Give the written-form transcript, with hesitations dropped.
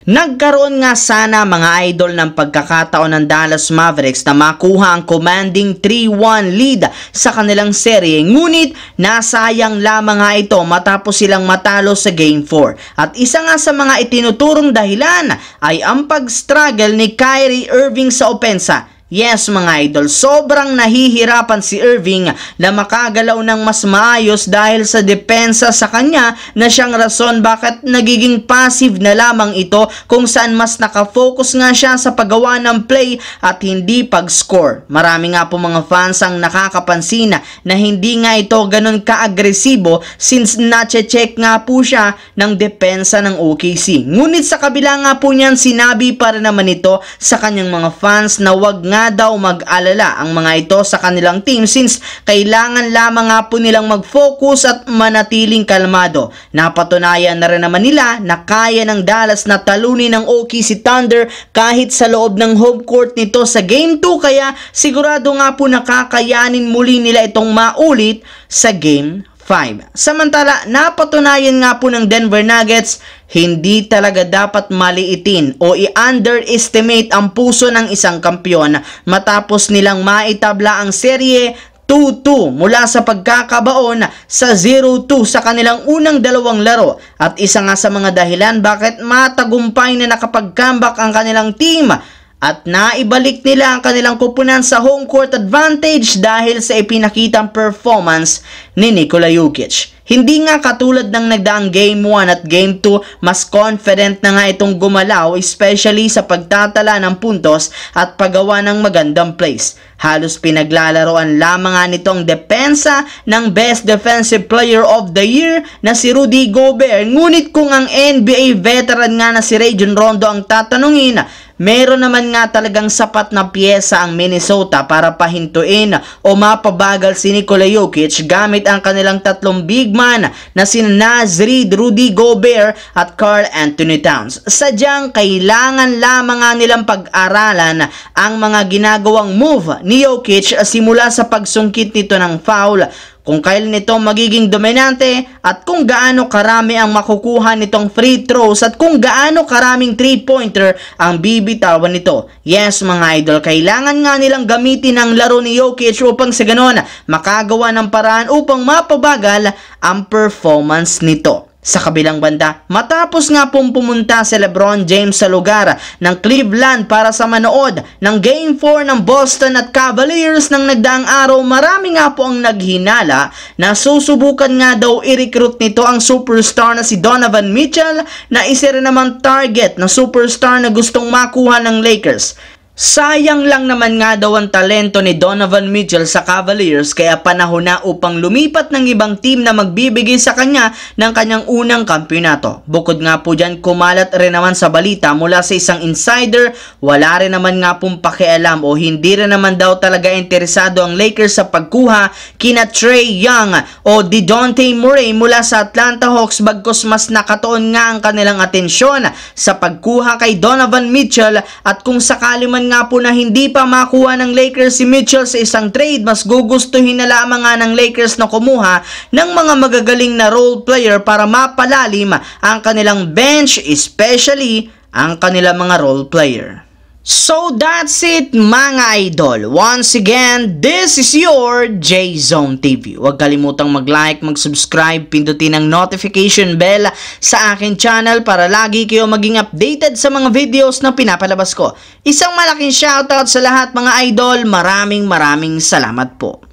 Nagkaroon nga sana mga idol ng pagkakataon ng Dallas Mavericks na makuha ang commanding 3-1 lead sa kanilang serye, ngunit nasayang lamang nga ito matapos silang matalo sa Game 4. At isa nga sa mga itinuturong dahilan ay ang pag-struggle ni Kyrie Irving sa opensa. Yes mga idol, sobrang nahihirapan si Irving na makagalaw ng mas maayos dahil sa depensa sa kanya na siyang rason bakit nagiging passive na lamang ito, kung saan mas nakafocus nga siya sa paggawa ng play at hindi pag-score. Marami nga po mga fans ang nakakapansin na hindi nga ito ganun ka-agresibo since nache-check nga po siya ng depensa ng OKC. Ngunit sa kabila nga po niyan, sinabi pa rin naman ito sa kanyang mga fans na wag nga daw mag-alala ang mga ito sa kanilang team since kailangan lamang nga po nilang mag-focus at manatiling kalmado. Napatunayan na rin naman nila na kaya ng Dallas na talunin ng OKC Thunder kahit sa loob ng home court nito sa Game 2, kaya sigurado nga po nakakayanin muli nila itong maulit sa Game 5. Samantala, napatunayan nga po ng Denver Nuggets hindi talaga dapat maliitin o i-underestimate ang puso ng isang kampyon matapos nilang maitabla ang serye 2-2 mula sa pagkakabaon sa 0-2 sa kanilang unang dalawang laro, at isa nga sa mga dahilan bakit matagumpay na nakapag-comeback ang kanilang team at naibalik nila ang kanilang kupunan sa home court advantage dahil sa ipinakitang performance ni Nikola Jokic. Hindi nga katulad ng nagdaang Game 1 at Game 2, mas confident na nga itong gumalaw, especially sa pagtatala ng puntos at paggawa ng magandang plays. Halos pinaglalaroan lamang nga nitong depensa ng Best Defensive Player of the Year na si Rudy Gobert. Ngunit kung ang NBA veteran nga na si Rajon Rondo ang tatanungin, meron naman nga talagang sapat na piyesa ang Minnesota para pahintuin o mapabagal si Nikola Jokic gamit ang kanilang tatlong big man na si Naz Reid, Rudy Gobert at Karl Anthony Towns. Sadyang kailangan lamang nga nilang pag-aralan ang mga ginagawang move ni Jokic simula sa pagsungkit nito ng foul, kung kailan ito magiging dominante at kung gaano karami ang makukuha nitong free throws at kung gaano karaming 3-pointer ang bibitawan nito. Yes mga idol, kailangan nga nilang gamitin ang laro ni Jokic upang sa ganon makagawa ng paraan upang mapabagal ang performance nito. Sa kabilang banda, matapos nga pong pumunta si LeBron James sa lugar ng Cleveland para sa manood ng Game 4 ng Boston at Cavaliers ng nagdaang araw, marami nga po ang naghinala na susubukan nga daw i-recruit nito ang superstar na si Donovan Mitchell, na isa rin naman target na superstar na gustong makuha ng Lakers. Sayang lang naman nga daw ang talento ni Donovan Mitchell sa Cavaliers, kaya panahon na upang lumipat ng ibang team na magbibigay sa kanya ng kanyang unang kampyonato. Bukod nga po dyan, kumalat rin naman sa balita mula sa isang insider, wala rin naman nga pong pakialam o hindi rin naman daw talaga interesado ang Lakers sa pagkuha kina Trae Young o DeJounte Murray mula sa Atlanta Hawks, bagkus mas nakatuon nga ang kanilang atensyon sa pagkuha kay Donovan Mitchell. At kung sakali man nga po na hindi pa makuha ng Lakers si Mitchell sa isang trade, mas gugustuhin na lamang nga ng Lakers na kumuha ng mga magagaling na role player para mapalalim ang kanilang bench, especially ang kanilang mga role player. So that's it mga idol. Once again, this is your J-Zone TV. Huwag kalimutang mag-like, mag-subscribe, pindutin ang notification bell sa akin channel para lagi kayo maging updated sa mga videos na pinapalabas ko. Isang malaking shoutout sa lahat mga idol. Maraming salamat po.